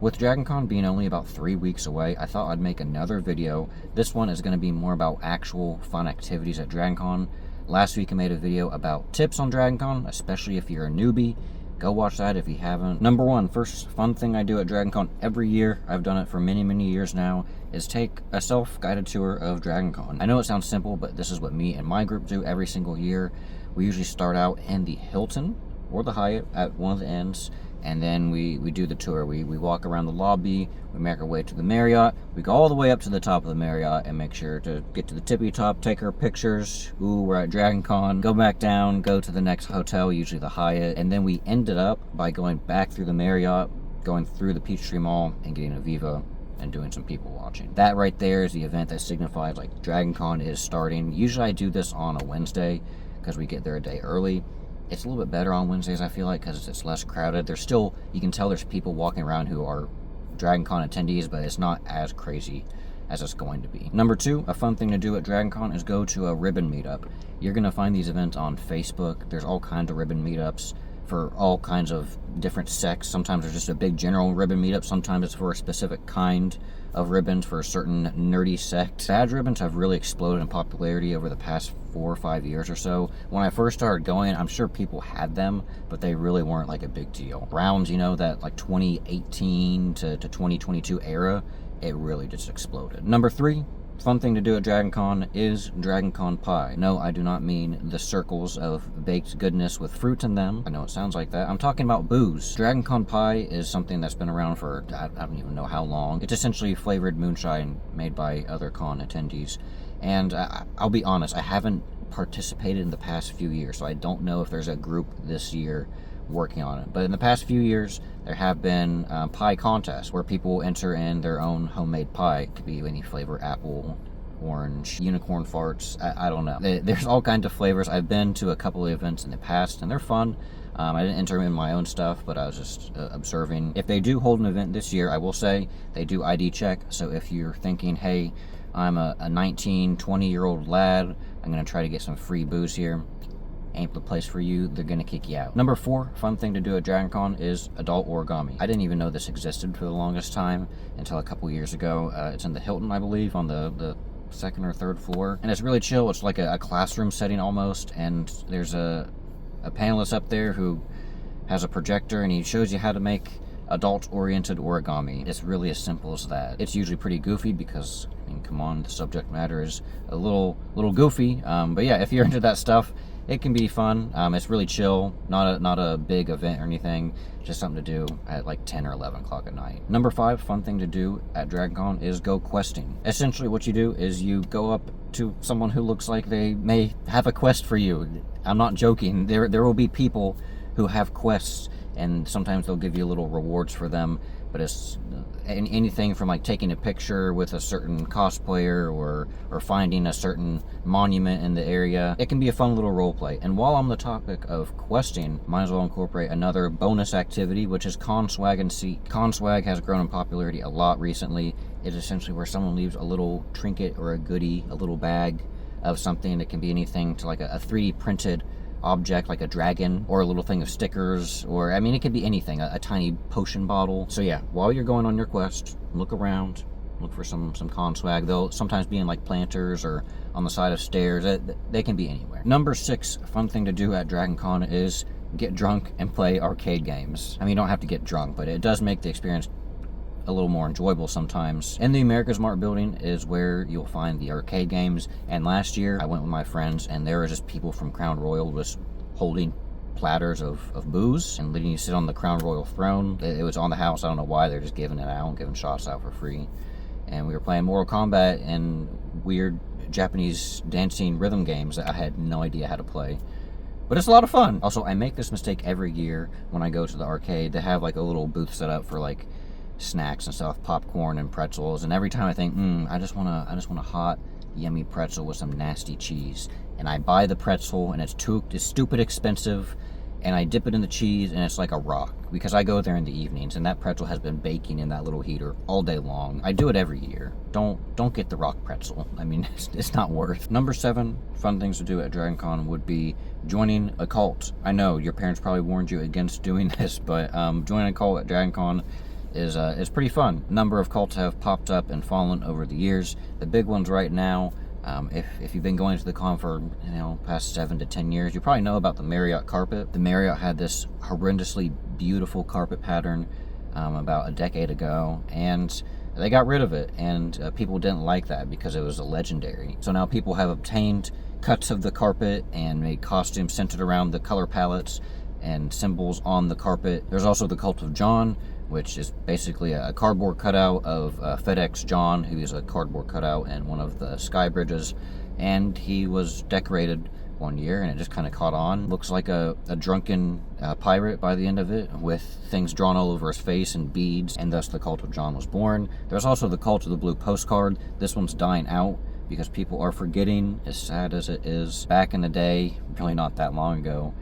With DragonCon being only about 3 weeks away, I thought I'd make another video. This one is going to be more about actual fun activities at DragonCon. Last week I made a video about tips on DragonCon, especially if you're a newbie. Go watch that if you haven't. Number one, first fun thing I do at DragonCon every year, I've done it for many years now, is take a self-guided tour of DragonCon. I know it sounds simple, but this is what me and my group do every single year. We usually start out in the Hilton or the Hyatt at one of the ends, and then we do the tour. We walk around the lobby, we make our way to the Marriott, we go all the way up to the top of the Marriott and make sure to get to the tippy top, take our pictures. Ooh, we're at DragonCon. Go back down, go to the next hotel, usually the Hyatt, and then we ended up by going back through the Marriott, going through the Peachtree Mall, and getting a Viva and doing some people watching. That right there is the event that signifies like DragonCon is starting. Usually I do this on a Wednesday because we get there a day early. It's a little bit better on Wednesdays, I feel like, because it's less crowded. There's still, you can tell there's people walking around who are DragonCon attendees, but it's not as crazy as it's going to be. Number two, a fun thing to do at DragonCon is go to a ribbon meetup. You're going to find these events on Facebook. There's all kinds of ribbon meetups for all kinds of different sects. Sometimes there's just a big general ribbon meetup. Sometimes it's for a specific kind of ribbons for a certain nerdy sect. Badge ribbons have really exploded in popularity over the past 4 or 5 years or so. When I first started going, I'm sure people had them, but they really weren't like a big deal. Rounds, you know, that like 2018 to 2022 era, it really just exploded. Number three, fun thing to do at DragonCon is DragonCon pie. No, I do not mean the circles of baked goodness with fruit in them. I know it sounds like that. I'm talking about booze. DragonCon pie is something that's been around for, I don't even know how long. It's essentially flavored moonshine made by other con attendees. And I'll be honest, I haven't participated in the past few years, so I don't know if there's a group this year working on it. But in the past few years, there have been pie contests where people enter in their own homemade pie. It could be any flavor: apple, orange, unicorn farts, I don't know. There's all kinds of flavors. I've been to a couple of events in the past, and they're fun. I didn't enter in my own stuff, but I was just observing. If they do hold an event this year, I will say they do ID check. So if you're thinking, hey, I'm a 19, 20-year-old lad, I'm going to try to get some free booze here, ain't the place for you, they're gonna kick you out. Number four, fun thing to do at DragonCon is adult origami. I didn't even know this existed for the longest time until a couple years ago. It's in the Hilton, I believe, on the second or third floor, and it's really chill. It's like a classroom setting almost, and there's a panelist up there who has a projector, and he shows you how to make adult-oriented origami. It's really as simple as that. It's usually pretty goofy because, I mean, come on, the subject matter is a little goofy, but yeah, if you're into that stuff, it can be fun. It's really chill, not a big event or anything, just something to do at like 10 or 11 o'clock at night. Number five, fun thing to do at DragonCon is go questing. Essentially what you do is you go up to someone who looks like they may have a quest for you. I'm not joking. There will be people who have quests, and sometimes they'll give you little rewards for them, but it's anything from like taking a picture with a certain cosplayer or finding a certain monument in the area. It can be a fun little role play. And while I'm on the topic of questing, might as well incorporate another bonus activity, which is con swag and seek. Con swag has grown in popularity a lot recently. It's essentially where someone leaves a little trinket or a goodie, a little bag of something. It can be anything to like a 3D printed object like a dragon, or a little thing of stickers, or I mean, it could be anything, a tiny potion bottle. So yeah, while you're going on your quest, look around, look for some con swag. They'll sometimes be in like planters or on the side of stairs. They can be anywhere. Number six, fun thing to do at DragonCon is get drunk and play arcade games. I mean, you don't have to get drunk, but it does make the experience a little more enjoyable sometimes. In the America's Mart building is where you'll find the arcade games, and last year I went with my friends, and there were just people from Crown Royal just holding platters of booze and letting you sit on the Crown Royal throne. It was on the house. I don't know why, they're just giving it out, giving shots out for free. And we were playing Mortal Kombat and weird Japanese dancing rhythm games that I had no idea how to play. But it's a lot of fun. Also, I make this mistake every year when I go to the arcade. They have like a little booth set up for like snacks and stuff, popcorn and pretzels, and every time I think, I just want a hot, yummy pretzel with some nasty cheese, and I buy the pretzel, and it's stupid expensive, and I dip it in the cheese, and it's like a rock, because I go there in the evenings, and that pretzel has been baking in that little heater all day long. I do it every year. Don't get the rock pretzel. I mean, it's not worth. Number seven, fun things to do at DragonCon would be joining a cult. I know your parents probably warned you against doing this, but joining a cult at DragonCon is pretty fun. A number of cults have popped up and fallen over the years. The big ones right now, if you've been going to the con for past 7 to 10 years, you probably know about the Marriott carpet. The Marriott had this horrendously beautiful carpet pattern about a decade ago, and they got rid of it, and people didn't like that because it was a legendary. So now people have obtained cuts of the carpet and made costumes centered around the color palettes and symbols on the carpet. There's also the Cult of John, which is basically a cardboard cutout of FedEx John, who is a cardboard cutout in one of the sky bridges, and he was decorated one year, and it just kind of caught on. Looks like a drunken pirate by the end of it, with things drawn all over his face and beads, and thus the Cult of John was born. There's also the Cult of the Blue Postcard. This one's dying out because people are forgetting, as sad as it is. Back in the day, really not that long ago,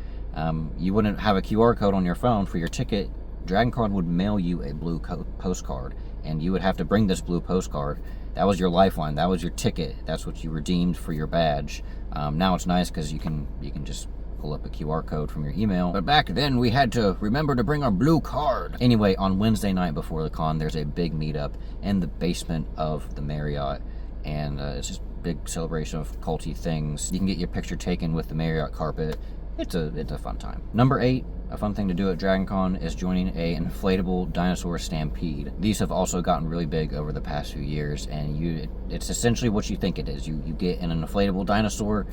you wouldn't have a QR code on your phone for your ticket. DragonCon would mail you a blue postcard, and you would have to bring this blue postcard. That was your lifeline. That was your ticket. That's what you redeemed for your badge. Now it's nice because you can just pull up a QR code from your email. But back then, we had to remember to bring our blue card. Anyway, on Wednesday night before the con, there's a big meetup in the basement of the Marriott, and it's just a big celebration of culty things. You can get your picture taken with the Marriott carpet. It's a fun time. Number 8, a fun thing to do at DragonCon is joining a inflatable dinosaur stampede. These have also gotten really big over the past few years, and it's essentially what you think it is. You get in an inflatable dinosaur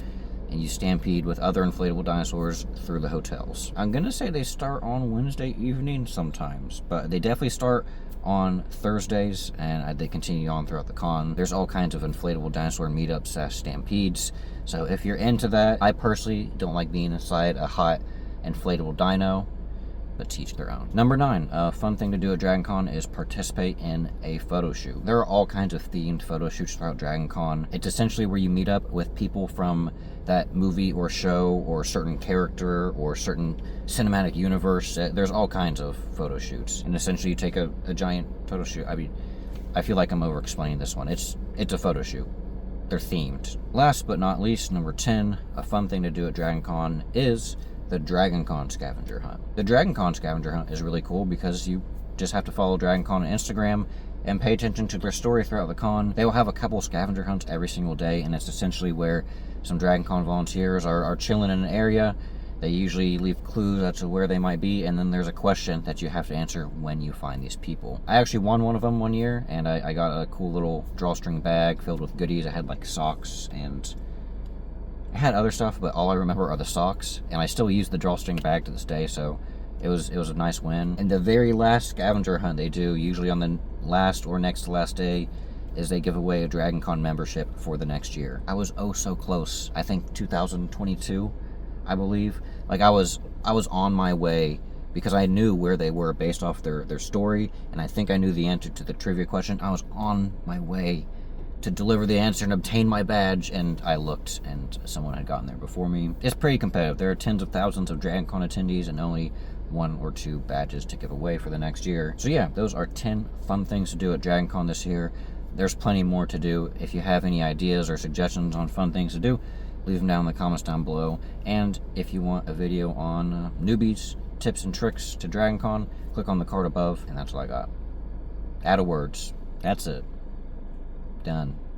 and you stampede with other inflatable dinosaurs through the hotels. I'm gonna say they start on Wednesday evening sometimes, but they definitely start on Thursdays, and they continue on throughout the con. There's all kinds of inflatable dinosaur meetups / stampedes, so if you're into that, I personally don't like being inside a hot inflatable dino, but to each their own. Number 9, a fun thing to do at DragonCon is participate in a photo shoot. There are all kinds of themed photo shoots throughout DragonCon. It's essentially where you meet up with people from that movie or show or certain character or certain cinematic universe. There's all kinds of photo shoots, and essentially you take a giant photo shoot. I mean, I feel like I'm over explaining this one. It's a photo shoot. They're themed. Last but not least, number 10, a fun thing to do at DragonCon is the DragonCon scavenger hunt. The DragonCon scavenger hunt is really cool because you just have to follow DragonCon on Instagram and pay attention to their story throughout the con. They will have a couple scavenger hunts every single day, and it's essentially where some DragonCon volunteers are chilling in an area. They usually leave clues as to where they might be, and then there's a question that you have to answer when you find these people. I actually won one of them one year, and I got a cool little drawstring bag filled with goodies. I had like socks, and I had other stuff, but all I remember are the socks, and I still use the drawstring bag to this day, so it was a nice win. And the very last scavenger hunt they do, usually on the last or next to last day, is they give away a DragonCon membership for the next year. I was oh so close. I think 2022, I believe. Like I was on my way because I knew where they were based off their story, and I think I knew the answer to the trivia question. I was on my way to deliver the answer and obtain my badge, and I looked, and someone had gotten there before me. It's pretty competitive. There are tens of thousands of DragonCon attendees and only 1 or 2 badges to give away for the next year. So yeah, those are 10 fun things to do at DragonCon this year. There's plenty more to do. If you have any ideas or suggestions on fun things to do, leave them down in the comments down below. And if you want a video on newbies, tips and tricks to DragonCon, click on the card above, and that's all I got. Add a words. That's it. Done.